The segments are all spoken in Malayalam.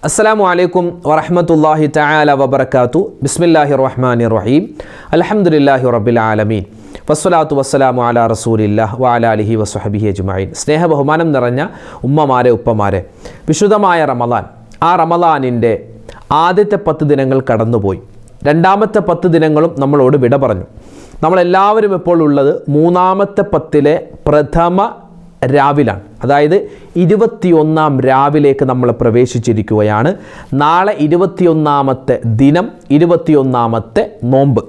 അസ്സലാമു അലൈക്കും വറഹ്മത്തുള്ളാഹി തആല വബറകാതു. ബിസ്മില്ലാഹിർ റഹ്മാനിർ റഹീം. അൽഹംദുലില്ലാഹി റബ്ബിൽ ആലമീൻ. വസ്സലാത്തു വസ്സലാമു അലാ റസൂലില്ലാഹി വഅലാ ആലിഹി വസ്വഹ്ബിഹി അജ്മഈൻ. സ്നേഹ ബഹുമാനം നിറഞ്ഞ ഉമ്മമാരെ, ഉപ്പമാരെ, വിശുദ്ധമായ റമളാൻ, ആ റമളാനിൻ്റെ ആദ്യത്തെ 10 ദിനങ്ങൾ കടന്നുപോയി. രണ്ടാമത്തെ 10 ദിനങ്ങളും നമ്മളോട് വിട പറഞ്ഞു. നമ്മളെല്ലാവരും ഇപ്പോൾ ഉള്ളത് മൂന്നാമത്തെ 10-ലെ പ്രഥമ രാവിലാണ്. അതായത് 21-ാം രാവിലേക്ക് നമ്മൾ പ്രവേശിച്ചിരിക്കുകയാണ്. നാളെ 21-ാമത്തെ ദിനം, 21-ാമത്തെ നോമ്പ്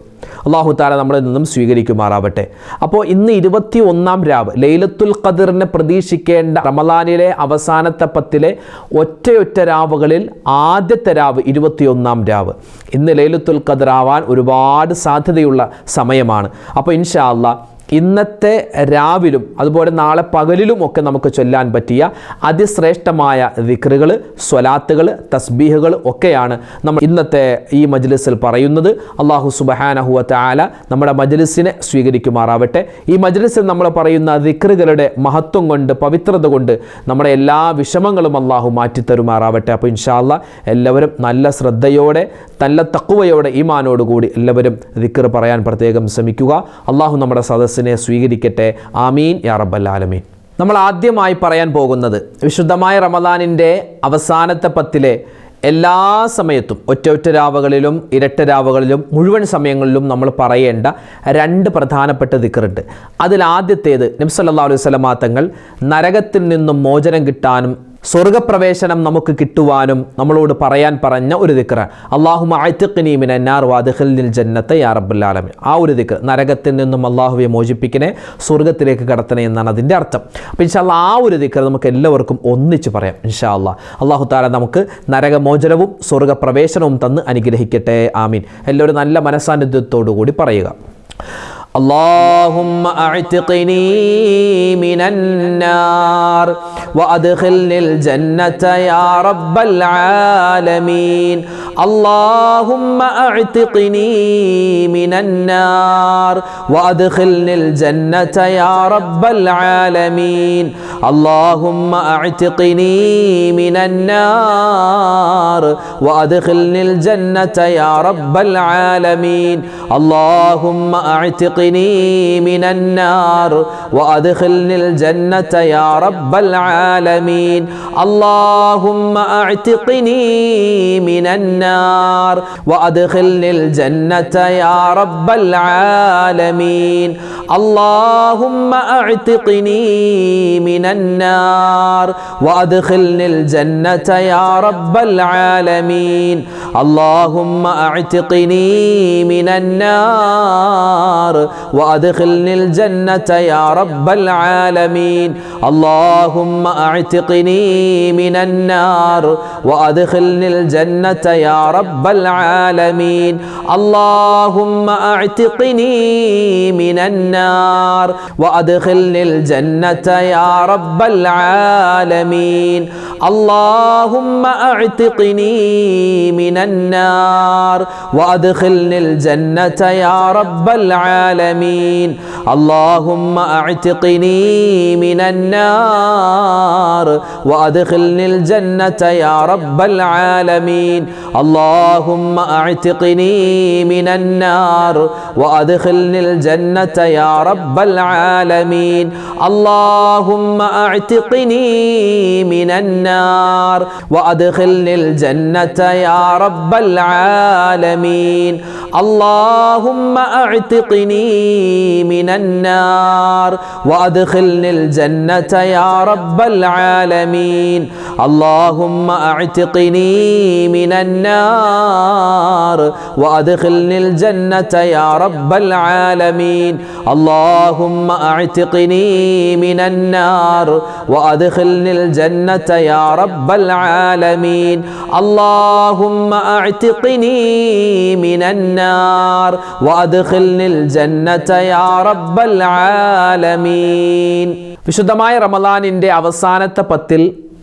അല്ലാഹു തആല നമ്മളിൽ നിന്നും സ്വീകരിക്കുമാറാവട്ടെ. അപ്പോൾ ഇന്ന് 21-ാം രാവ്, ലൈലത്തുൽ ഖദറിനെ പ്രതീക്ഷിക്കേണ്ട റമളാനിലെ അവസാനത്തെ 10-ലെ ഒറ്റ രാവുകളിൽ ആദ്യത്തെ രാവ് 21-ാം രാവ്. ഇന്ന് ലൈലത്തുൽ ഖദർ ആവാൻ ഒരുപാട് സാധ്യതയുള്ള സമയമാണ്. അപ്പോൾ ഇൻഷാ അല്ലാഹ് ഇന്നത്തെ രാവിലും അതുപോലെ നാളെ പകലിലും ഒക്കെ നമുക്ക് ചൊല്ലാൻ പറ്റിയ അതിശ്രേഷ്ഠമായ ദിക്റുകൾ, സ്വലാത്തുകൾ, തസ്ബീഹുകൾ ഒക്കെയാണ് നമ്മൾ ഇന്നത്തെ ഈ മജ്ലിസിൽ പറയുന്നത്. അല്ലാഹു സുബ്ഹാനഹു വ തആല നമ്മുടെ മജ്ലിസിനെ സ്വീകരിക്കുമാറാവട്ടെ. ഈ മജ്ലിസിൽ നമ്മൾ പറയുന്ന ദിക്റുകളുടെ മഹത്വം കൊണ്ട്, പവിത്രത കൊണ്ട് നമ്മുടെ എല്ലാ വിഷമങ്ങളും അല്ലാഹു മാറ്റിത്തരുമാറാവട്ടെ. അപ്പോൾ ഇൻഷാ അല്ലാഹ് എല്ലാവരും നല്ല ശ്രദ്ധയോടെ, നല്ല തഖ്വയോടെ, ഈമാനോടുകൂടി എല്ലാവരും ദിക്ർ പറയാൻ പ്രത്യേകം ശ്രമിക്കുക. അല്ലാഹു നമ്മുടെ സദസ്സിനെ സ്വീകരിക്കട്ടെ. ആമീൻ യാ റബ്ബൽ ആലമീൻ. നമ്മൾ ആദ്യമായി പറയാൻ പോകുന്നത് വിശുദ്ധമായ റമളാനിൻ്റെ അവസാനത്തെ 10-ലെ എല്ലാ സമയത്തും ഒറ്റ രാവുകളിലും ഇരട്ട രാവുകളിലും മുഴുവൻ സമയങ്ങളിലും നമ്മൾ പറയേണ്ട 2 പ്രധാനപ്പെട്ട ദിക്റുണ്ട്. അതിൽ ആദ്യത്തേത് നബി സല്ലല്ലാഹു അലൈഹി വസല്ലം തങ്ങൾ നരകത്തിൽ നിന്നും മോചനം കിട്ടാനും സ്വർഗപ്രവേശനം നമുക്ക് കിട്ടുവാനും നമ്മളോട് പറയാൻ പറഞ്ഞ ഒരു ദിക്റാണ്. അല്ലാഹുമ്മ അഅ്തിഖ്നി മിനന്നാർ വഅദ്ഖിൽനിൽ ജന്നത യാ റബ്ബൽ ആലമീൻ. ആ ഒരു ദിക്ർ, നരകത്തിൽ നിന്നും അല്ലാഹുവെ മോചിപ്പിക്കണേ, സ്വർഗത്തിലേക്ക് കടത്തണേ എന്നാണ് അതിൻ്റെ അർത്ഥം. അപ്പോൾ ഇൻഷാ അല്ലാഹ് ആ ഒരു ദിക്ർ നമുക്ക് എല്ലാവർക്കും ഒന്നിച്ച് പറയാം ഇൻഷാ അല്ലാഹ്. അല്ലാഹു തആല നമുക്ക് നരകമോചനവും സ്വർഗപ്രവേശനവും തന്ന് അനുഗ്രഹിക്കട്ടെ. ആമീൻ. എല്ലാവരും നല്ല മനസ്സാന്നിധ്യത്തോടു കൂടി പറയുക. اللهم أعتقني من النار وأدخلني الجنة يا رب العالمين. اللهم أعتقني من النار وأدخلني الجنة يا رب العالمين. اللهم أعتقني من النار وأدخلني الجنة يا رب العالمين. اللهم أعتقني من النار وأدخلني الجنة يا رب العالمين. اللهم أعتقني من النار وأدخلني الجنة يا رب العالمين. اللهم أعتقني من النار وأدخلني الجنة يا رب العالمين. اللهم أعتقني من النار وأدخلني الجنة يا رب العالمين. اللهم أعتقني من النار وأدخلني الجنة يا رب العالمين. اللهم أعتقني من النار وأدخلني الجنة يا رب العالمين. اللهم أعتقني من النار وأدخلني الجنة يا رب العالمين. اللهم أعتقني من النار وأدخلني الجنة يا رب العالمين. اللهم أعتقني من النار وأدخلني الجنة يا رب العالمين. اللهم أعتقني من النار وأدخلني الجنة يا رب العالمين. اللهم أعتقني من النار وأدخلني الجنة يا رب العالمين. اللهم أعتقني من النار وأدخلني الجنة يا رب العالمين. اللهم أعتقني من النار وأدخلني الجنة يا رب العالمين. اللهم أعتقني من النار وأدخلني الجنة يا رب العالمين. വിശുദ്ധമായ റമളാനിൻ്റെ അവസാനത്തെ 10-ൽ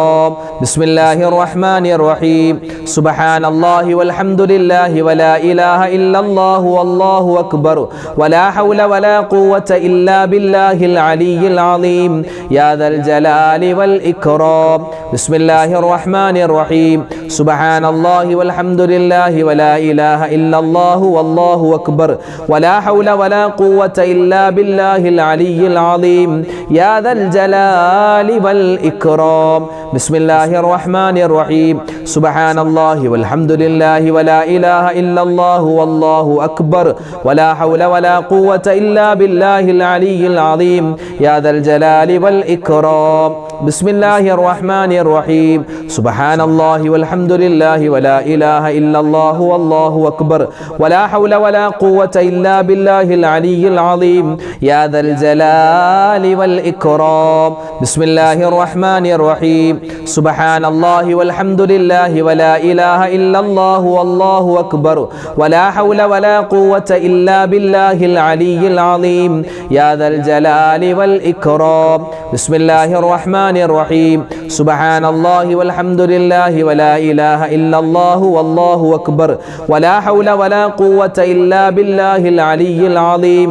الإكرام بسم الله الرحمن الرحيم سبحان الله والحمد لله ولا إله إلا الله والله أكبر ولا حول ولا قوة إلا بالله العلي العظيم يا ذا الجلال والإكرام بسم الله الرحمن الرحيم سبحان الله والحمد لله ولا إله إلا الله والله أكبر ولا حول ولا قوة إلا بالله العلي العظيم يا ذا الجلال والإكرام بسم الله الرحمن الرحيم سبحان الله والحمد لله ولا إله إلا الله والله أكبر ولا حول ولا قوة إلا بالله العلي العظيم يا ذا الجلال والإكرام بسم الله الرحمن الرحيم سبحان الله والحمد لله ولا إله إلا الله والله أكبر ولا حول ولا قوة إلا بالله العلي العظيم يا ذا الجلال والإكرام بسم الله الرحمن الرحيم سبحان الله والحمد لله ولا إله إلا الله والله أكبر ولا حول ولا قوة إلا بالله العلي العظيم يا ذا الجلال والإكرام بسم الله الرحمن الرحيم سبحان الله والحمد لله ولا إله إلا الله والله أكبر ولا حول ولا قوة إلا بالله العلي العظيم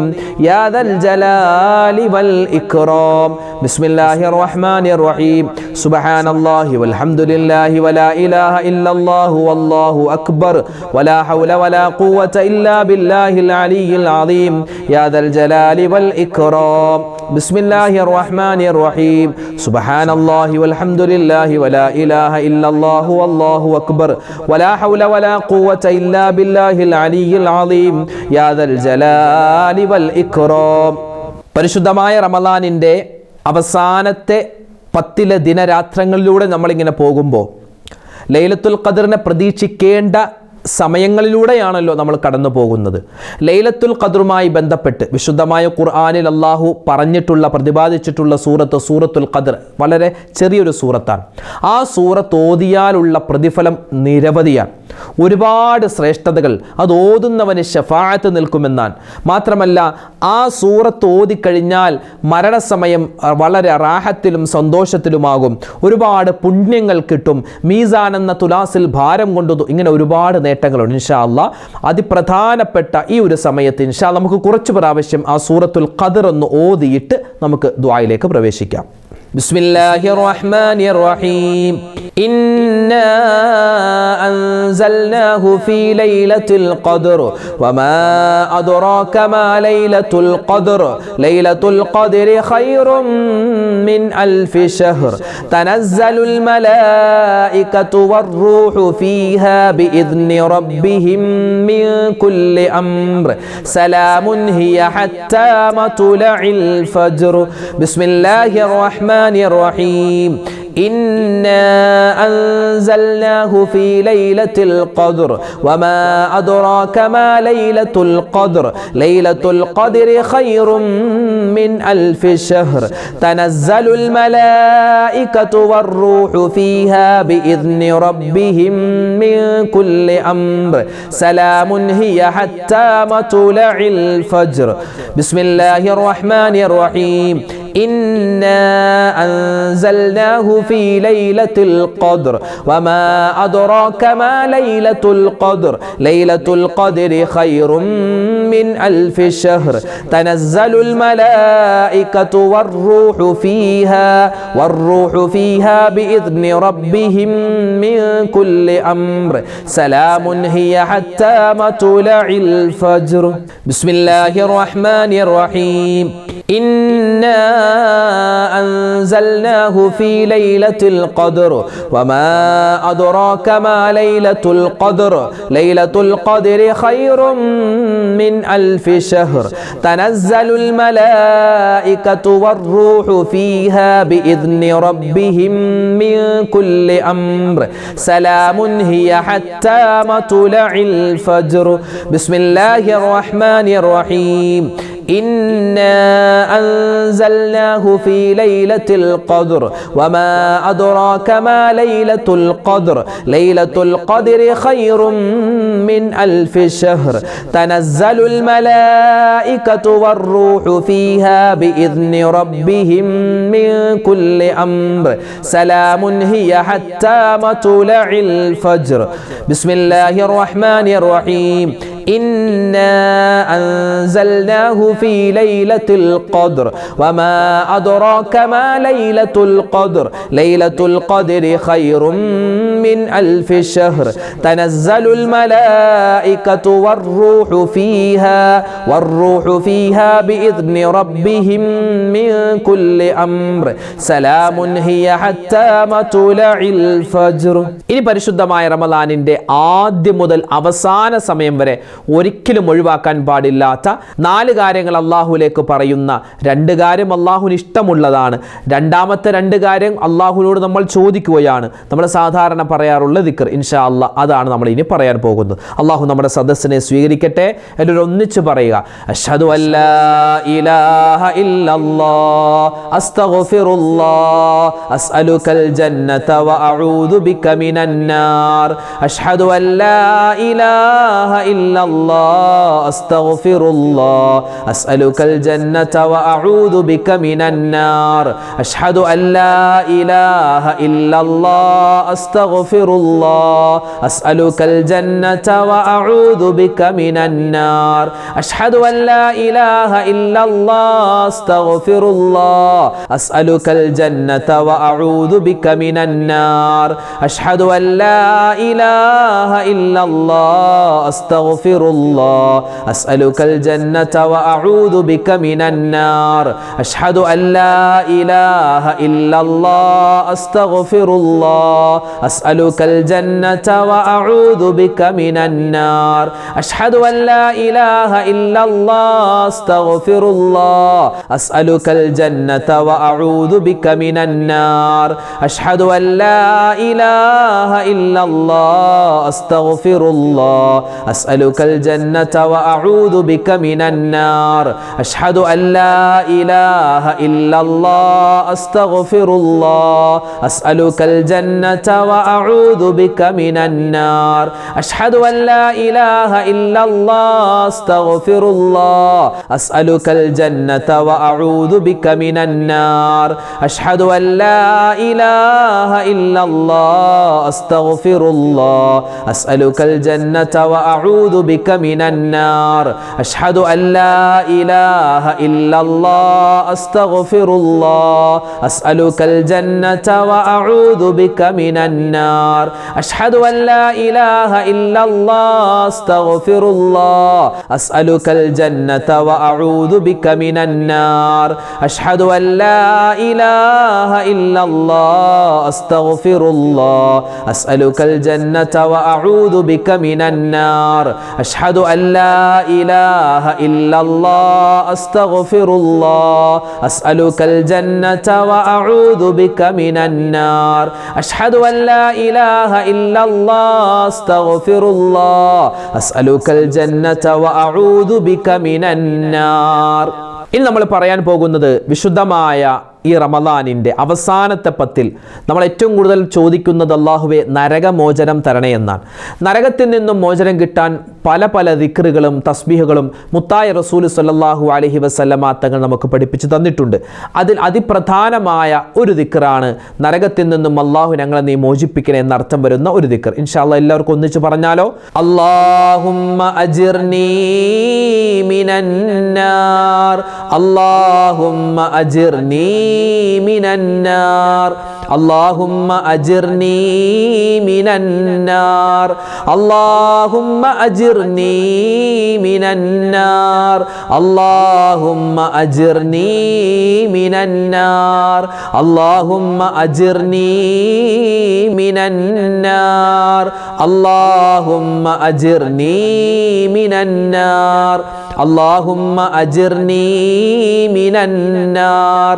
يا ذا الجلال والإكرام بسم الله الرحمن الرحيم سبحان الله والحمد لله ولا إله إلا الله والله أكبر ولا حول ولا قوة إلا بالله العلي العظيم يا ذا الجلال والإكرام بسم الله الرحمن الرحيم سبحان الله والحمد لله ولا إله إلا الله والله أكبر ولا حول ولا قوة إلا بالله العلي العظيم يا ذا الجلال والإكرام പരിശുദ്ധമായ റമളാനിൻ്റെ അവസാനത്തെ 10 ദിനരാത്രങ്ങളിലൂടെ നമ്മളിങ്ങനെ പോകുമ്പോൾ ലൈലത്തുൽ ഖദറിനെ പ്രതീക്ഷിക്കേണ്ട സമയങ്ങളിലൂടെയാണല്ലോ നമ്മൾ കടന്നു പോകുന്നത്. ലൈലത്തുൽ ഖദറുമായി ബന്ധപ്പെട്ട് വിശുദ്ധമായ ഖുർആനിൽ അല്ലാഹു പറഞ്ഞിട്ടുള്ള പ്രതിപാദിച്ചിട്ടുള്ള സൂറത്തുൽ ഖദർ വളരെ ചെറിയൊരു സൂറത്താണ്. ആ സൂറത്ത് ഓതിയാലുള്ള പ്രതിഫലം നിരവധിയാണ്. ഒരുപാട് ശ്രേഷ്ഠതകൾ അത് ഓതുന്നവന് ശഫാഅത്ത് നിൽക്കുമെന്നാണ്. മാത്രമല്ല ആ സൂറത്ത് ഓതിക്കഴിഞ്ഞാൽ മരണസമയം വളരെ റാഹത്തിലും സന്തോഷത്തിലുമാകും. ഒരുപാട് പുണ്യങ്ങൾ കിട്ടും. മീസാൻ എന്ന തുലാസിൽ ഭാരം കൊണ്ടു ഇങ്ങനെ ഒരുപാട് നേട്ടങ്ങളുണ്ട്. ഇൻഷാ അല്ലാഹ് അതിപ്രധാനപ്പെട്ട ഈ ഒരു സമയത്ത് ഇൻഷാ അല്ലാഹ് നമുക്ക് കുറച്ച് പ്രാവശ്യം ആ സൂറത്തുൽ ഖദർ ഒന്ന് ഓതിയിട്ട് നമുക്ക് ദുആയിലേക്ക് പ്രവേശിക്കാം. ബിസ്മില്ലാഹിർ റഹ്മാനിർ റഹീം ഇന്നാ അൻസൽനാഹു ഫീ ലൈലത്തുൽ ഖദർ വമാ അദ്റാക മാ ലൈലത്തുൽ ഖദർ ലൈലത്തുൽ ഖദ്രി ഖൈറും മിൻ അൽഫി ശഹർ തനസ്സലുൽ മലായികതു വർ-റൂഹു ഫീഹാ ബിഇദ്നി റബ്ബിഹിം മിൻ കുല്ലി അംർ സലാമുൻ ഹിയ ഹത്താ മത്ലഇൽ ഫജ്ർ ബിസ്മില്ലാഹിർ റഹ്മാനിർ റഹീം إنا أنزلناه في ليلة القدر وما أدراك ما ليلة القدر ليلة القدر خير من ألف شهر تنزل الملائكة والروح فيها بإذن ربهم من كل أمر سلام هي حتى مطلع الفجر بسم الله الرحمن الرحيم إنا أنزلناه في ليلة القدر وما أدراك ما ليلة القدر ليلة القدر خير من ألف شهر تنزل الملائكة والروح فيها بإذن ربهم من كل أمر سلام هي حتى مطلع الفجر بسم الله الرحمن الرحيم إنا أنزلناه في ليلة القدر وما أدراك ما ليلة القدر ليلة القدر خير من ألف شهر تنزل الملائكة والروح فيها بإذن ربهم من كل أمر سلام هي حتى مطلع الفجر بسم الله الرحمن الرحيم إنا أنزلناه في ليلة القدر وما أدراك ما ليلة القدر ليلة القدر خير من ألف شهر تنزل الملائكة والروح فيها بإذن ربهم من كل أمر سلام هي حتى مطلع الفجر بسم الله الرحمن الرحيم إنا أنزلناه في ليلة القدر وما أدراك ما ليلة القدر ليلة القدر خير من ألف شهر تنزل الملائكة والروح فيها بإذن ربهم من كل أمر سلام هي حتى مطلع الفجر. ഇനി പരിശുദ്ധമായ റമളാനിന്റെ ആദ്യം മുതൽ അവസാന സമയം വരെ ഒരിക്കലും ഒഴിവാക്കാൻ പാടില്ലാത്ത 4 കാര്യങ്ങൾ അള്ളാഹുവിലേക്ക് പറയുന്ന 2 കാര്യം അള്ളാഹുവിന് ഇഷ്ടമുള്ളതാണ്. രണ്ടാമത്തെ 2 കാര്യം അള്ളാഹുവിനോട് നമ്മൾ ചോദിക്കുകയാണ്. നമ്മൾ സാധാരണ പറയാറുള്ള ദിക്ർ ഇൻഷാ അല്ലാഹ് അതാണ് നമ്മൾ ഇനി പറയാൻ പോകുന്നത്. അള്ളാഹു നമ്മുടെ സദസ്സിനെ സ്വീകരിക്കട്ടെ. എല്ലാവരും ഒന്നിച്ച് പറയുക, അഷ്ഹദു അല്ലാ ഇലാഹ ഇല്ലല്ലാഹ് അസ്തഗ്ഫിറുല്ലാഹ് അസ്അലുകൽ ജന്നത വ അഊദു ബിക മിനൻ നാർ അഷ്ഹദു അല്ലാ ഇലാഹ ഇല്ലല്ലാഹ് അസ്തഗ്ഫിറുല്ലാഹ് അസ്അലുകൽ ജന്നത വ അഊദു ബിക മിനൻ നാർ അഷ്ഹദു അല്ലാ ഇലാഹ ഇല്ലല്ലാഹ് അസ്തഗ്ഫിറുല്ലാഹ് അസ്അലുകൽ ജന്നത വ അഊദു ബിക മിനൻ നാർ അഷ്ഹദു അല്ലാ ഇലാഹ ഇല്ലല്ലാഹ് അസ്തഗ്ഫിറുല്ലാഹ് അസ്അലുകൽ ജന്നത വ അഊദു ബിക മിനൻ നാർ അഷ്ഹദു അല്ലാ ഇലാഹ ഇല്ലല്ലാഹ് അസ്തഗ്ഫിറുല്ലാഹ് അസ്അലുകൽ ജന്നത വ അഊദു ബിക മിനൻ നാർ അഷ്ഹദു അല്ലാ ഇലാഹ ഇല്ലല്ലാഹ് അസ്തഗ്ഫിറുല്ലാഹ് അസ്അലുകൽ ജന്നത വ അഊദു ബിക മിനൻ നാർ അഷ്ഹദു അല്ലാ ഇലാഹ ഇല്ലല്ലാഹ് അസ്തഗ്ഫിറുല്ലാഹ് അസ്അലുകൽ ജന്നത വ അഊദു ബിക മിനൻ നാർ അഷ്ഹദു അല്ലാ ഇലാഹ ഇല്ലല്ലാഹ് അസ്തഗ്ഫിറുല്ലാഹ് അസ്അലുകൽ ജന്നത വ അഊദു ബിക മിനൻ നാർ അഷ്ഹദു അല്ലാ ഇലാഹ ഇല്ലല്ലാഹ് അസ്തഗ്ഫിറുല്ലാഹ് അസ്അലുകൽ ജന്നത വ അഊദു ബിക മിനൻ നാർ അഷ്ഹദു അല്ലാ ഇലാഹ ഇല്ലല്ലാഹ് അസ്തഗ്ഫിറുല്ലാഹ് അസ്അലുകൽ ജന്നത വ അഊദു ബിക മിനൻ നാർ അഷ്ഹദു അല്ലാ ഇലാഹ ഇല്ലല്ലാഹ് അസ്തഗ്ഫിറുല്ലാഹ് അസ്അലുകൽ ജന്നത വ അഊദു ബിക മിനൻ നാർ അഷ്ഹദു അല്ലാ ഇലാഹ ഇല്ലല്ലാഹ് അസ്തഗ്ഫിറുല്ലാഹ് അസ്അലുകൽ ജന്നത വ അഊദു ബിക മിനൻ നാർ അഷ്ഹദു അല്ലാ ഇലാഹ ഇല്ലല്ലാഹ് അസ്തഗ്ഫിറുല്ലാഹ് അസ്അലുകൽ ജന്നത വ അഊദു ബിക മിനൻ നാർ അഷ്ഹദു അല്ലാ ഇലാഹ ഇല്ലല്ലാഹ് അസ്തഗ്ഫിറുല്ലാഹ് അസ്അലുകൽ ജന്നത വ അഊദു ബിക മിനൻ നാർ അഷ്ഹദു അല്ലാ ഇലാഹ ഇല്ലല്ലാഹ് അസ്തഗ്ഫിറുല്ലാഹ് അസ്അലുകൽ ജന്നത വ അഊദു ബിക മിനൻ നാർ അഷ്ഹദു അല്ലാ ഇലാഹ ഇല്ലല്ലാഹ് അസ്തഗ്ഫിറുല്ലാഹ് അസ്അലുകൽ ജന്നത വ അഊദു ബിക മിനൻ നാർ. ഇനി നമ്മൾ പറയാൻ പോകുന്നത് വിശുദ്ധമായ ഈ റമളാനിൻ്റെ അവസാനത്തെ 10 നമ്മൾ ഏറ്റവും കൂടുതൽ ചോദിക്കുന്നത് അല്ലാഹുവേ നരകമോചനം തരണേ എന്നാണ്. നരകത്തിൽ നിന്നും മോചനം കിട്ടാൻ പല പല ദിക്റുകളും തസ്ബീഹുകളും മുത്തായ റസൂൽ സല്ലല്ലാഹു അലൈഹി വസല്ലമ തങ്ങൾ നമുക്ക് പഠിപ്പിച്ചു തന്നിട്ടുണ്ട്. അതിൽ അതിപ്രധാനമായ ഒരു ദിക്റാണ് നരകത്തിൽ നിന്നും അല്ലാഹു ഞങ്ങളെ നീ മോചിപ്പിക്കണേ എന്നർത്ഥം വരുന്ന ഒരു ദിക്ർ. ഇൻഷാ അല്ലാഹ് എല്ലാവർക്കും ഒന്നിച്ച് പറഞ്ഞാലോ? അല്ലാഹുമ്മ അജിർനീ മിനൻ നാർ അല്ലാഹുമ്മ അജിർനീ മിനൻ നാർ اللهم أجرني من النار اللهم أجرني من النار اللهم أجرني من النار اللهم أجرني من النار اللهم أجرني من النار اللهم أجرني من النار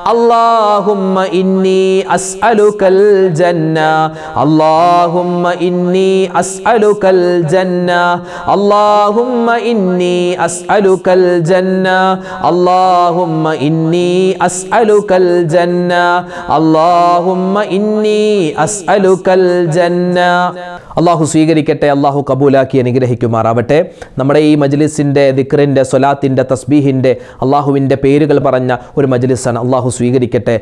اللهم إني أسألك الجنة اللهم إني أسألك الجنة اللهم إني أسألك الجنة اللهم إني أسألك الجنة اللهم إني أسألك الجنة അള്ളാഹു സ്വീകരിക്കട്ടെ, അള്ളാഹു കബൂലാക്കി അനുഗ്രഹിക്കുമാറാവട്ടെ. നമ്മുടെ ഈ മജ്ലിസിൻ്റെ ദിക്റിൻ്റെ സ്വലാത്തിൻ്റെ തസ്ബീഹിൻ്റെ അള്ളാഹുവിൻ്റെ പേരുകൾ പറഞ്ഞ ഒരു മജ്ലിസാണ്. അള്ളാഹു സ്വീകരിക്കട്ടെ.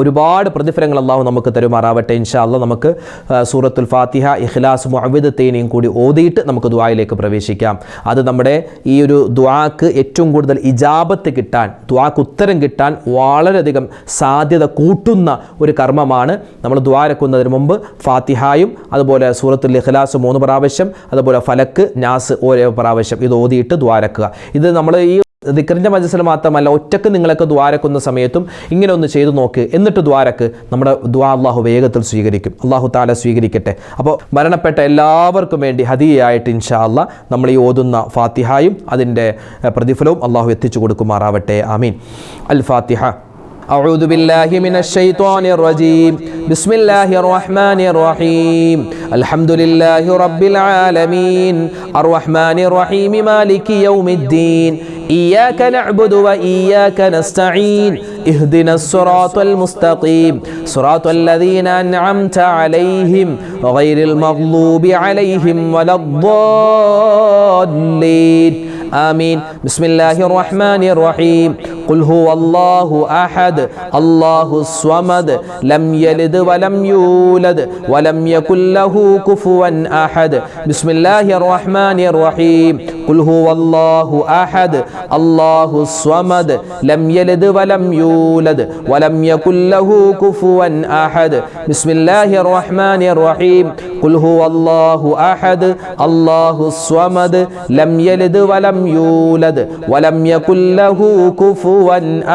ഒരുപാട് പ്രതിഫലങ്ങൾ അള്ളാഹു നമുക്ക് തരുമാറാവട്ടെ. ഇൻഷാ അള്ളാഹ് നമുക്ക് സൂറത്തുൽ ഫാത്തിഹ, ഇഖ്ലാസ്, മുഅവ്വിദത്തൈനിയും കൂടി ഓതിയിട്ട് നമുക്ക് ദുആയിലേക്ക് പ്രവേശിക്കാം. അത് നമ്മുടെ ഈ ഒരു ദുആക്ക് ഏറ്റവും കൂടുതൽ ഇജാബത്ത് കിട്ടാൻ, ദുആക്ക് ഉത്തരം കിട്ടാൻ വളരെയധികം സാധ്യത കൂട്ടുന്ന ഒരു കർമ്മമാണ്. നമ്മൾ ദുആരക്കുന്നതിന് മുമ്പ് ഫാത്തിഹായും അതുപോലെ സൂറത്തുൽ ഇഖ്ലാസ് 3 പ്രാവശ്യം, അതുപോലെ ഫലക്ക്, നാസ് ഓരോ പ്രാവശ്യം ഇത് ഓതിയിട്ട് ദ്വാരക്കുക. ഇത് നമ്മൾ ഈ ദിക്റിൻ്റെ മജ്ലിസിൽ മാത്രമല്ല, ഒറ്റക്ക് നിങ്ങളൊക്കെ ദ്വാരക്കുന്ന സമയത്തും ഇങ്ങനെ ഒന്ന് ചെയ്തു നോക്ക്. എന്നിട്ട് ദ്വാരക്ക്. നമ്മുടെ ദ്വാ അള്ളാഹു വേഗത്തിൽ സ്വീകരിക്കും. അള്ളാഹു താല സ്വീകരിക്കട്ടെ. അപ്പോൾ മരണപ്പെട്ട എല്ലാവർക്കും വേണ്ടി ഹദിയയായിട്ട് ഇൻഷാ അള്ളാഹ് നമ്മൾ ഈ ഓതുന്ന ഫാത്തിഹായും അതിൻ്റെ പ്രതിഫലവും അള്ളാഹു എത്തിച്ചു കൊടുക്കുമാറാവട്ടെ. ആമീൻ. അൽ ഫാത്തിഹ. أعوذ بالله من الشيطان الرجيم. بسم الله الرحمن الرحيم. الحمد لله رب العالمين الرحمن الرحيم مالك يوم الدين إياك نعبد وإياك نستعين اهدنا الصراط المستقيم صراط الذين أنعمت عليهم غير المغضوب عليهم ولا الضالين آمين. بسم الله الرحمن الرحيم. قل هو الله أحد الله الصمد لم يلد ولم يولد ولم يكن له كفوا أحد. بسم الله الرحمن الرحيم. قل هو الله أحد الله الصمد لم يلد ولم يولد ولم يكن له كفوا أحد. بسم الله الرحمن الرحيم. قل هو الله أحد الله الصمد لم يلد ولم يولد ولم يكن له كفوا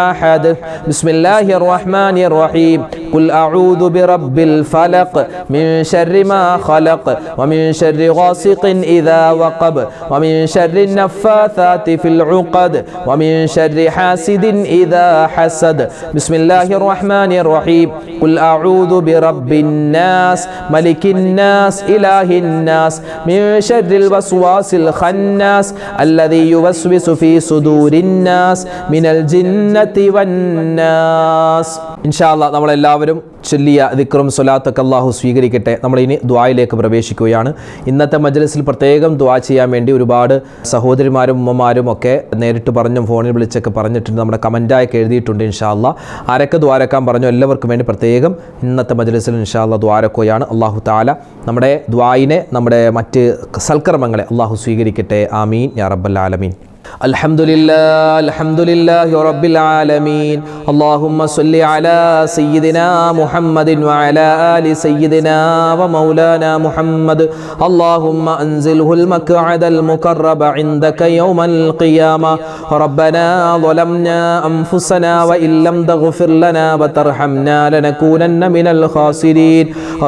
أحد. بسم الله الرحمن الرحيم. قل أعوذ برب الفلق من شر ما خلق ومن شر غاسق إذا وقب ومن شر النفاثات في العقد ومن شر حاسد إذا حسد. بسم الله الرحمن الرحيم. قل أعوذ برب الناس ملك الناس إله الناس من شر الوسواس الخناس الذي يوسوس في صدور الناس من الجنة والناس. إن شاء الله നമ്മളെല്ലാവരും ചൊല്ലിയ ദിക്റും സ്വലാത്തൊക്കെ അല്ലാഹു സ്വീകരിക്കട്ടെ. നമ്മളിനി ദുആയിലേക്ക് പ്രവേശിക്കുകയാണ്. ഇന്നത്തെ മജ്ലിസിൽ പ്രത്യേകം ദുആ ചെയ്യാൻ വേണ്ടി ഒരുപാട് സഹോദരിമാരും ഉമ്മമാരും ഒക്കെ നേരിട്ട് പറഞ്ഞും ഫോണിൽ വിളിച്ചൊക്കെ പറഞ്ഞിട്ടുണ്ട്. നമ്മുടെ കമൻറ്റായൊക്കെ എഴുതിയിട്ടുണ്ട്. ഇൻഷാ അല്ലാഹ് ആരൊക്കെ ദ്വാരക്കാൻ പറഞ്ഞു എല്ലാവർക്കും വേണ്ടി പ്രത്യേകം ഇന്നത്തെ മജ്ലിസിൽ ഇൻഷാ അല്ലാഹ് ദ്വാരക്കുകയാണ്. അല്ലാഹു തആല നമ്മുടെ ദ്വായിനെ, നമ്മുടെ മറ്റ് സൽക്കർമ്മങ്ങളെ അല്ലാഹു സ്വീകരിക്കട്ടെ. ആമീൻ യാ റബ്ബൽ ആലമീൻ. الحمد لله رب العالمين. اللهم صل على سيدنا محمد وعلى آل سيدنا ومولانا محمد. اللهم أنزله المقعد المقرب عندك يوم القيامة. ربنا ظلمنا أنفسنا وإن لم تغفر لنا وترحمنا لنكونن من الخاسرين.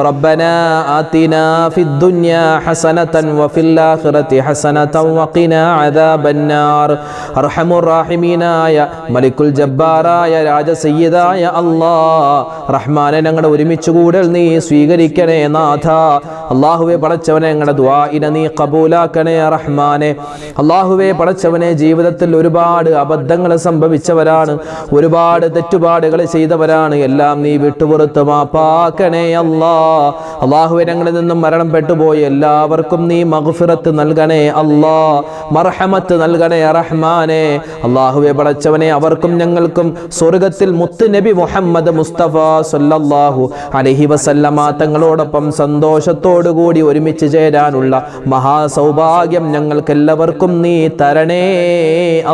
ربنا آتنا في الدنيا حسنة وفي الآخرة حسنة وقنا عذاب النار. അർഹമുർ റഹീമീനായ മലിക്കുൽ ജബ്ബാറായ രാജസയ്യിദായ അല്ലാഹ് റഹ്മാനെ, ഞങ്ങളുടെ ഒരുമിച്ച് കൂടൽ നീ സ്വീകരിക്കണേ നാഥ. അല്ലാഹുവേ പടച്ചവനെ, ഞങ്ങളുടെ ദുആഇനെ നീ ഖബൂലാക്കണേ റഹ്മാനെ. അല്ലാഹുവേ പടച്ചവനെ, ജീവിതത്തിൽ ഒരുപാട് അബദ്ധങ്ങൾ സംഭവിച്ചവരാണ്, ഒരുപാട് തെറ്റുപാടുകൾ ചെയ്തവരാണ്. എല്ലാം നീ വിട്ടുപുറത്ത് മാപ്പാക്കണേ അല്ലാഹ്. അല്ലാഹുവേ, ഞങ്ങളിൽ നിന്നും മരണപ്പെട്ടുപോയ എല്ലാവർക്കും നീ മഗ്ഫിറത്ത് നൽകണേ അല്ലാഹ്, മർഹമത്ത് നൽകണേ റഹ്മാനെ. അല്ലാഹുവേ പടച്ചവനെ, അവർക്കും ഞങ്ങൾക്കും സ്വർഗ്ഗത്തിൽ മുത്ത് നബി മുഹമ്മദ് മുസ്തഫ സല്ലല്ലാഹു അലൈഹി വസല്ലമ തങ്ങളോടൊപ്പം സന്തോഷത്തോടുകൂടി ഒരുമിച്ച് ചേരാനുള്ള മഹാസൗഭാഗ്യം ഞങ്ങൾക്കെല്ലാവർക്കും നീ തരണേ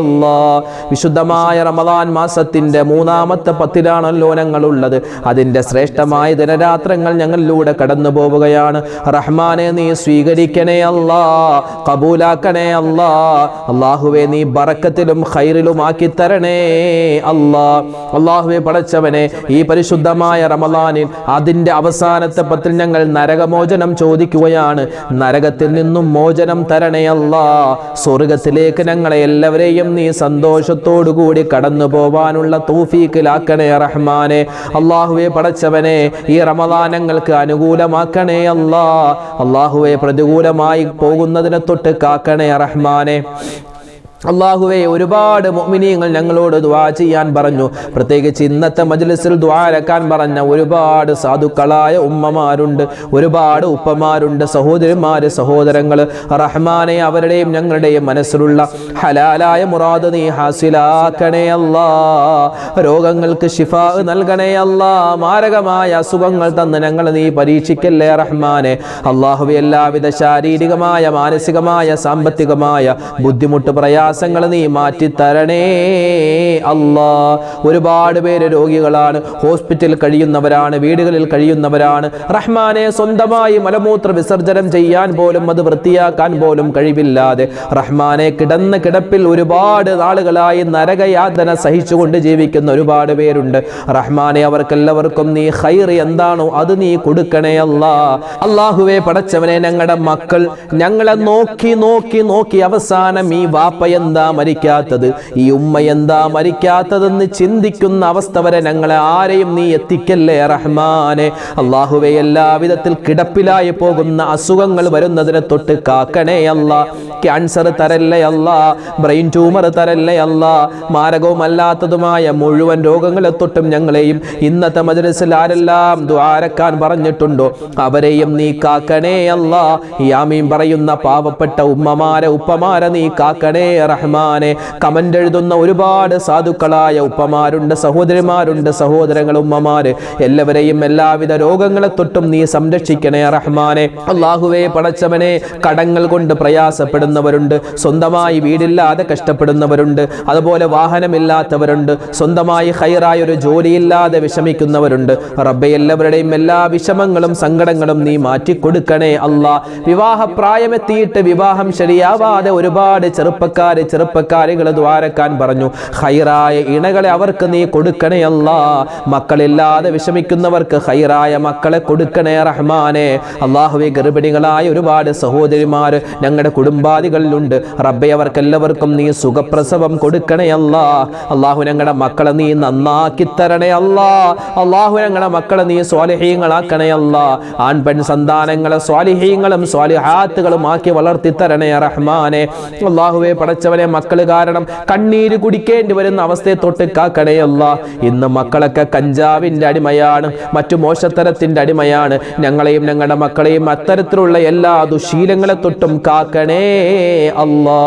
അല്ലാഹ്. വിശുദ്ധമായ റമദാൻ മാസത്തിന്റെ 3-ാമത്തെ 10-ലാണല്ലോ ഞങ്ങളുള്ളത്. അതിൻ്റെ ശ്രേഷ്ഠമായ ദിനരാത്രങ്ങൾ ഞങ്ങൾ ഞങ്ങളിലൂടെ കടന്നു പോവുകയാണ്. റഹ്മാനെ നീ സ്വീകരിക്കണേ അല്ലാ, കബൂലാക്കണേ അല്ലാ. അല്ലാഹുവേ നീ ബറക്കത്തിലും ഖൈറിലും ആക്കി തരണേ അല്ലാ. അല്ലാഹുവേ പടച്ചവനെ, ഈ പരിശുദ്ധമായ റമളാനിൽ അതിന്റെ അവസാനത്തെ പത്തിൽ ഞങ്ങൾ നരകമോചനം ചോദിക്കുകയാണ്. നരകത്തിൽ നിന്നും മോചനം തരണേ അല്ലാ. സ്വർഗത്തിലേക്ക് ഞങ്ങളെ എല്ലാവരെയും നീ സന്തോഷത്തോടു കൂടി കടന്നു പോവാനുള്ള തൗഫീഖിലാക്കണേ റഹ്മാനെ. അല്ലാഹുവേ പടച്ചവനെ, ഈ റമളാൻ ഞങ്ങൾക്ക് അനുകൂലമാക്കണേ അല്ലാ. അല്ലാഹുവേ പ്രതികൂലമായി പോകുന്നതിനെ തൊട്ട് കാക്കണേ റഹ്മാനെ. അല്ലാഹുവേ, ഒരുപാട് മുഅ്മിനീങ്ങൾ ഞങ്ങളോട് ദുആ ചെയ്യാൻ പറഞ്ഞു. പ്രത്യേകിച്ച് ഇന്നത്തെ മജ്ലിസിൽ ദുആ ഇറക്കാൻ പറഞ്ഞ ഒരുപാട് സാധുക്കളായ ഉമ്മമാരുണ്ട്, ഒരുപാട് ഉപ്പമാരുണ്ട്, സഹോദരിമാര്, സഹോദരങ്ങൾ. റഹ്മാനെ, അവരുടെയും ഞങ്ങളുടെയും മനസ്സിലുള്ള ഹലാലായ മുറാദ് നീ ഹാസിലാക്കണേ അല്ലാ. രോഗങ്ങൾക്ക് ശിഫാ നൽകണേ അല്ലാ. മാരകമായ അസുഖങ്ങൾ തന്ന് ഞങ്ങൾ നീ പരീക്ഷിക്കല്ലേ റഹ്മാനെ. അല്ലാഹുവേ, എല്ലാവിധ ശാരീരികമായ, മാനസികമായ, സാമ്പത്തികമായ ബുദ്ധിമുട്ട് പ്രയാസങ്ങൾ നീ മാറ്റിത്തരണേ അല്ലാ. ഒരുപാട് പേര് രോഗികളാണ്, ഹോസ്പിറ്റലിൽ കഴിയുന്നവരാണ്, വീടുകളിൽ കഴിയുന്നവരാണ്. റഹ്മാനെ, സ്വന്തമായി മലമൂത്ര വിസർജനം ചെയ്യാൻ പോലും, അത് വൃത്തിയാക്കാൻ പോലും കഴിവില്ലാതെ റഹ്മാനെ കിടന്ന കിടപ്പിൽ ഒരുപാട് നാളുകളായി നരകയാതന സഹിച്ചുകൊണ്ട് ജീവിക്കുന്ന ഒരുപാട് പേരുണ്ട്. റഹ്മാനെ, അവർക്കെല്ലാവർക്കും നീ ഖൈർ എന്താണോ അത് നീ കൊടുക്കണേ അല്ലാ. അല്ലാഹുവേ പടച്ചവനെ, ഞങ്ങളുടെ മക്കൾ ഞങ്ങളെ നോക്കി നോക്കി നോക്കി അവസാനം ഈ വാപ്പ എന്താ മരിക്കാത്തത്, ഈ ഉമ്മ എന്താ മരിക്കാത്തതെന്ന് ചിന്തിക്കുന്ന അവസ്ഥ വരെ ഞങ്ങളെ ആരെയും നീ എത്തിക്കല്ലേ റഹ്മാനെ. അല്ലാഹുവേ, എല്ലാവിധത്തിൽ കിടപ്പിലായി പോകുന്ന അസുഖങ്ങൾ വരുന്നതിനെ തൊട്ട് കാക്കണേ അല്ലാ. ക്യാൻസർ തരല്ലേ അല്ലാ, ബ്രെയിൻ ട്യൂമർ തരല്ലേ അല്ലാ. മാരകവുമല്ലാത്തതുമായ മുഴുവൻ രോഗങ്ങളെ തൊട്ടും ഞങ്ങളെയും ഇന്നത്തെ മജ്ലിസിൽ ആരെല്ലാം ദുആ ഇറക്കാൻ പറഞ്ഞിട്ടുണ്ടോ അവരെയും നീ കാക്കണേ അല്ലാ. ഈ ആമീൻ പറയുന്ന പാവപ്പെട്ട ഉമ്മമാരെ, ഉപ്പമാരെ നീ കാക്കണേ റഹ്മാനെ. കമന്റ് എഴുതുന്ന ഒരുപാട് സാധുക്കളായ ഉപ്പമാരുണ്ട്, സഹോദരിമാരുണ്ട്, സഹോദരങ്ങൾ, ഉമ്മമാര്, എല്ലാവരെയും എല്ലാവിധ രോഗങ്ങളെ തൊട്ടും നീ സംരക്ഷിക്കണേ റഹ്മാനെ. അല്ലാഹുവേ പടച്ചവനെ, കടങ്ങൾ കൊണ്ട് പ്രയാസപ്പെടുന്നവരുണ്ട്, സ്വന്തമായി വീടില്ലാതെ കഷ്ടപ്പെടുന്നവരുണ്ട്, അതുപോലെ വാഹനമില്ലാത്തവരുണ്ട്, സ്വന്തമായി ഖൈറായ ഒരു ജോലിയില്ലാതെ വിഷമിക്കുന്നവരുണ്ട്. റബ്ബേ, എല്ലാവരുടെയും എല്ലാ വിഷമങ്ങളും സങ്കടങ്ങളും നീ മാറ്റിക്കൊടുക്കണേ അല്ലാ. വിവാഹപ്രായമെത്തിയിട്ട് വിവാഹം ശരിയാവാതെ ഒരുപാട് ചെറുപ്പക്കാരികൾ ദ്വാരക്കാൻ പറഞ്ഞു. ഖൈറായ ഇണകളെ അവർക്ക് നീ കൊടുക്കണേ അല്ലാ. മക്കളില്ലാതെ വിഷമിക്കുന്നവർക്ക് ഖൈറായ മക്കളെ കൊടുക്കണേ റഹ്മാനെ. അല്ലാഹുവേ, ഗർഭിണികളായ ഒരുപാട് സഹോദരിമാര് ഞങ്ങളുടെ കുടുംബാദികളിലുണ്ട്. റബ്ബേ, അവർക്കെല്ലാവർക്കും നീ സുഖപ്രസവം കൊടുക്കണേ അല്ലാ. അല്ലാഹു, ഞങ്ങളുടെ മക്കളെ നീ നന്നാക്കി തരണേ അല്ലാ. അല്ലാഹു, ഞങ്ങളുടെ മക്കളെ നീ സ്വാലിഹീങ്ങളാക്കണേ അല്ലാ. ആൺ പെൺ സന്താനങ്ങളെ സ്വാലിഹീങ്ങളും സ്വാലിഹാത്തുകളും ആക്കി വളർത്തി തരണേ റഹ്മാനെ. അല്ലാഹുവേ പടച്ചവനെ, മക്കൾ കാരണം കണ്ണീര് കുടിക്കേണ്ടി വരുന്ന അവസ്ഥയെ തൊട്ട് കാക്കണേ അല്ലാ. ഇന്ന് മക്കളൊക്കെ കഞ്ചാവിന്റെ അടിമയാണ്, മറ്റു മോശത്തരത്തിന്റെ അടിമയാണ്. ഞങ്ങളെയും ഞങ്ങളുടെ മക്കളെയും അത്തരത്തിലുള്ള എല്ലാ ദുശീലങ്ങളെ തൊട്ടും കാക്കണേ അല്ലാ.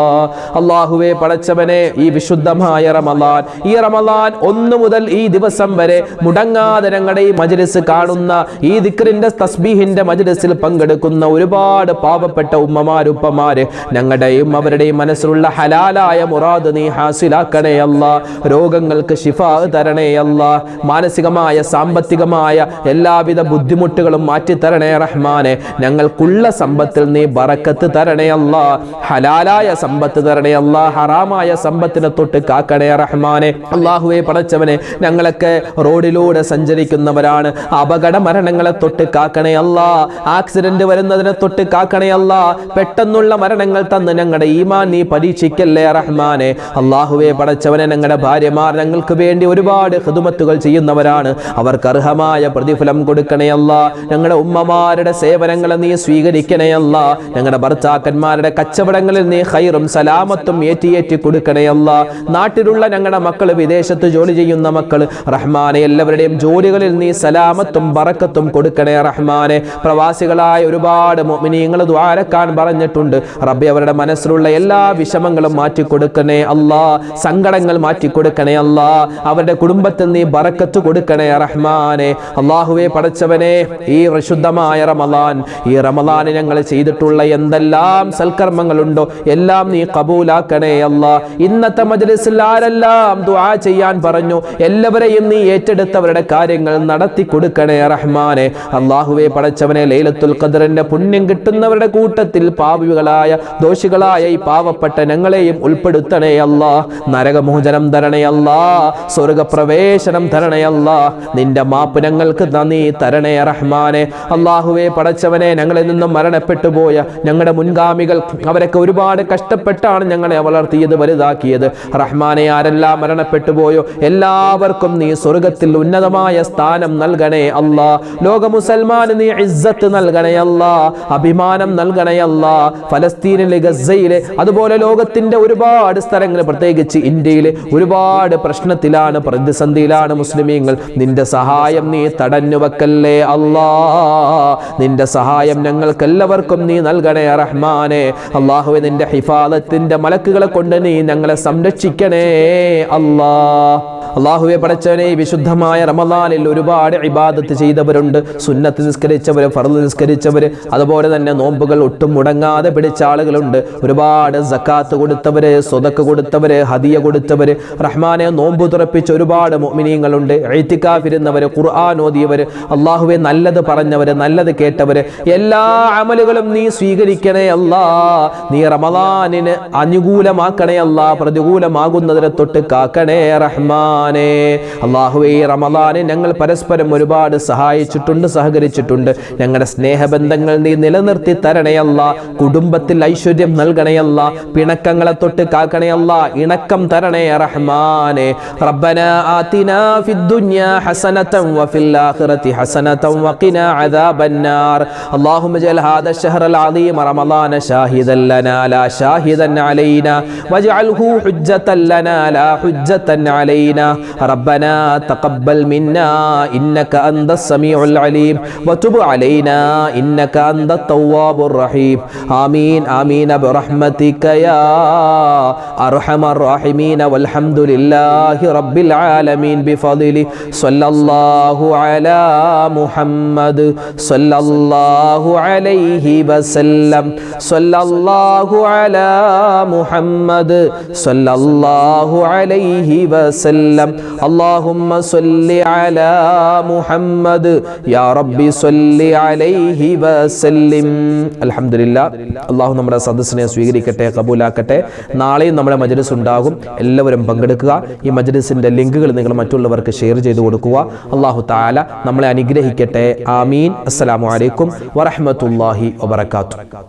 അല്ലാഹുവേ പടച്ചവനെ, ഈ വിശുദ്ധമായ റമളാൻ, ഈ റമളാൻ 1 മുതൽ ഈ ദിവസം വരെ മുടങ്ങാതെ ഞങ്ങളുടെ ഈ മജ്ലിസ് കാണുന്ന, ഈ ദിക്റിന്റെ തസ്ബീഹിന്റെ മജ്ലിസിൽ പങ്കെടുക്കുന്ന ഒരുപാട് പാവപ്പെട്ട ഉമ്മമാരുപ്പമാര്, ഞങ്ങളുടെയും അവരുടെയും മനസ്സിലുള്ള ഹലാലായ മുറാദ് നീ ഹാസിലാക്കണേ അല്ലാ. രോഗങ്ങൾക്ക് ശിഫാ തരണേ അല്ലാ. മാനസികമായ, സാമ്പത്തികമായ എല്ലാവിധ ബുദ്ധിമുട്ടുകളും മാറ്റിത്തരണേ റഹ്മാനെ. ഞങ്ങൾക്കുള്ള സമ്പത്തിൽ നീ ബറക്കത്ത് തരണേ അല്ലാ. ഹലാലായ സമ്പത്ത് തരണേ അല്ലാ. ഹറാമായ സമ്പത്തിനെ തൊട്ട് കാക്കണേ റഹ്മാനെ. അല്ലാഹുവേ പടച്ചവനെ, ഞങ്ങളൊക്കെ റോഡിലൂടെ സഞ്ചരിക്കുന്നവരാണ്. അപകട മരണങ്ങളെ തൊട്ട് കാക്കണേ അല്ലാ. ആക്സിഡന്റ് വരുന്നതിനെ തൊട്ട് കാക്കണേ അല്ലാ. പെട്ടെന്നുള്ള മരണങ്ങൾ തന്ന് ഞങ്ങളുടെ ഈമാൻ നീ പരീക്ഷിക്കല്ലേ റഹ്മാനെ. അല്ലാഹുവേ പടച്ചവനെ, ഞങ്ങളുടെ ഭാര്യമാർ ഞങ്ങൾക്ക് വേണ്ടി ഒരുപാട് ഖിദ്മത്തുകൾ ചെയ്യുന്നവരാണ്. അവർക്ക് അർഹമായ പ്രതിഫലം കൊടുക്കണേ അല്ലാ. ഞങ്ങളുടെ ഉമ്മമാരുടെ സേവനങ്ങളെ നീ സ്വീകരിക്കണേ അല്ലാ. ഞങ്ങളുടെ ഭർത്താക്കന്മാരുടെ കച്ചവടങ്ങളിൽ നീ ഖൈറും സലാമത്തും ഏറ്റി കൊടുക്കണേ അല്ലാ. നാട്ടിലുള്ള ഞങ്ങളുടെ മക്കൾ, വിദേശത്ത് ജോലി ചെയ്യുന്ന മക്കൾ, റഹ്മാനെ, എല്ലാവരുടെയും ജോലികളിൽ നീ സലാമത്തും ബറക്കത്തും കൊടുക്കണേ റഹ്മാനെ. പ്രവാസികളായ ഒരുപാട് മുഅ്മിനീങ്ങൾ ദുആ ഇറക്കാൻ പറഞ്ഞിട്ടുണ്ട്. റബ്ബേ, അവരുടെ മനസ്സിലുള്ള എല്ലാ വിഷമങ്ങളും മാറ്റിക്കൊടുക്കണേ അല്ലാ. സങ്കടങ്ങൾ മാറ്റിക്കൊടുക്കണേ അല്ലാ. അവരുടെ കുടുംബത്തിൽ നീ ബറക്കത്ത് കൊടുക്കണേ റഹ്മാനെ. അല്ലാഹുവേ പടച്ചവനെ, ഈ വിശുദ്ധമായ റമളാൻ, ഈ റമളാനിൽ ഞങ്ങൾ ചെയ്തിട്ടുള്ള എന്തെല്ലാം സൽക്കർമ്മങ്ങൾ സന്ദർഭങ്ങളുണ്ടോ എല്ലാം നീ കബൂലാക്കണേ അല്ലാ. ഇന്നത്തെ മജ്ലിസിൽ ആരെല്ലാം ദുആ ചെയ്യാൻ പറഞ്ഞു എല്ലാവരെയും നീ ഏറ്റെടുത്തവരുടെ കാര്യങ്ങൾ നടത്തി കൊടുക്കണേ റഹ്മാനെ. അല്ലാഹുവേ പടച്ചവനെ, ലൈലത്തുൽ ഖദ്റിന്റെ പുണ്യം കിട്ടുന്നവരുടെ കൂട്ടത്തിൽ പാപികളായ ദോഷികളായ ഈ പാവപ്പെട്ട ഞങ്ങളെയും ഉൾപ്പെടുത്തണേ അല്ലാ. നരകമോചനം തരണേ അല്ലാ, സ്വർഗപ്രവേശനം തരണേ അല്ലാ. നിന്റെ മാപ്പ് ഞങ്ങൾക്ക് നീ തരണേ റഹ്മാനെ. അല്ലാഹുവേ പടച്ചവനെ, ഞങ്ങളിൽ നിന്നും മരണപ്പെട്ടു പോയ ഞങ്ങളുടെ മുൻഗാമികൾ അവരൊക്കെ ഒരുപാട് കഷ്ടപ്പെട്ടാണ് ഞങ്ങളെ വളർത്തിയത്, വലുതാക്കിയത്. റഹ്മാനെ, ആരെല്ലാം മരണപ്പെട്ടു പോയോ എല്ലാവർക്കും നീ സ്വർഗത്തിൽ ഉന്നതമായ സ്ഥാനം നൽകണേ അല്ലാ. ലോക മുസൽമാന് നീ ഇസ്സത്ത് നൽകണേ അല്ലാ, അഭിമാനം നൽകണേ അല്ലാ. ഫലസ്തീനിലെ, ഗസയിലെ, അതുപോലെ ലോകത്തിന്റെ ഒരുപാട് സ്ഥലങ്ങൾ, പ്രത്യേകിച്ച് ഇന്ത്യയിലെ ഒരുപാട് പ്രശ്നത്തിലാണ്, പ്രതിസന്ധിയിലാണ് മുസ്ലിമീങ്ങൾ. നിന്റെ സഹായം നീ തടഞ്ഞു വെക്കല്ലേ അല്ലാ. നിന്റെ സഹായം ഞങ്ങൾക്കെല്ലാവർക്കും നീ നൽകണേ റഹ്മാനെ. അല്ലാഹുവേ, നിന്റെ ഹിഫാദത്തിന്റെ മലക്കുകളെ കൊണ്ട് നീ ഞങ്ങളെ സംരക്ഷിക്കണേ അല്ലാ. അല്ലാഹുവേ പടച്ചവനെ, വിശുദ്ധമായ റമളാനിൽ ഒരുപാട് ഇബാദത്ത് ചെയ്തവരുണ്ട്. സുന്നത്ത് നിസ്കരിച്ചവര്, ഫർള് നിസ്കരിച്ചവര്, അതുപോലെ തന്നെ നോമ്പുകൾ ഒട്ടും മുടങ്ങാതെ പിടിച്ച ആളുകളുണ്ട്. ഒരുപാട് സക്കാത്ത് കൊടുത്തവര്, സ്വതക്ക് കൊടുത്തവര്, ഹദിയ കൊടുത്തവര്, റഹ്മാനെ നോമ്പ് തുറപ്പിച്ച ഒരുപാട് മുഅ്മിനീങ്ങളുണ്ട്. ഇഅ്തികാഫ് ഇരുന്നവര്, ഖുർആൻ ഓതിയവര്, അല്ലാഹുവേ നല്ലത് പറഞ്ഞവര്, നല്ലത് കേട്ടവര്, എല്ലാ അമലുകളും നീ സ്വീകരിക്കണേ അല്ലാ. നീ റമളാനിന് അനുകൂലമാക്കണേ അല്ലാ, പ്രതികൂലമാകുന്നതിനെ തൊട്ട് കാക്കണേ റഹ്മാൻ. അല്ലാഹുവേ, റമളാനെ ഞങ്ങൾ പരസ്പരം ഒരുപാട് സഹായിച്ചിട്ടുണ്ട്, സഹകരിച്ചിട്ടുണ്ട്. ഞങ്ങളുടെ സ്നേഹബന്ധങ്ങൾ നീ നിലനിർത്തി തരണേ അല്ലാ. കുടുംബത്തിൽ ഐശ്വര്യം നൽകണേ അല്ലാ. പിണക്കങ്ങളെ തൊട്ട് കാക്കണേ അല്ലാ. ഇണക്കം തരണേ റഹ്മാനെ. റബ്ബനാ ആതിനാ ഫിദ്ദുനിയാ ഹസനതൻ വഫിൽ ആഖിറതി ഹസനതൻ വഖിനാ അദാബന്നാർ. അല്ലാഹുമ്മ ജഅൽ ഹാദാ ശഹ്റൽ അളീം റമളാന ഷാഹിദൻ ലനാ ലാ ഷാഹിദൻ അലൈനാ വജ്അൽഹു ഹുജ്ജതൻ ലനാ ലാ ഹുജ്ജതൻ അലൈനാ. ربنا تقبل منا إنك أنت السميع العليم وتب علينا إنك أنت التواب الرحيم. آمين آمين برحمتك يا أرحم الراحمين. والحمد لله رب العالمين بفضله. صلى الله على محمد صلى الله عليه وسلم. صلى الله على محمد صلى الله عليه وسلم. اللهم صل على محمد يا ربي صل عليه وسلم. അൽഹംദുലില്ലാ. അല്ലാഹു നമ്മുടെ സദസ്സിനെ സ്വീകരിക്കട്ടെ, കബൂലാക്കട്ടെ. നാളെയും നമ്മുടെ മജ്ലിസ് ഉണ്ടാകും. എല്ലാവരും പങ്കെടുക്കുക. ഈ മജ്ലിസിന്റെ ലിങ്കുകൾ നിങ്ങൾ മറ്റുള്ളവർക്ക് ഷെയർ ചെയ്തു കൊടുക്കുക. അല്ലാഹു തആല നമ്മളെ അനുഗ്രഹിക്കട്ടെ. ആമീൻ. അസ്സലാമു അലൈക്കും വറഹ്മത്തുള്ളാഹി വബറകാതുഹു.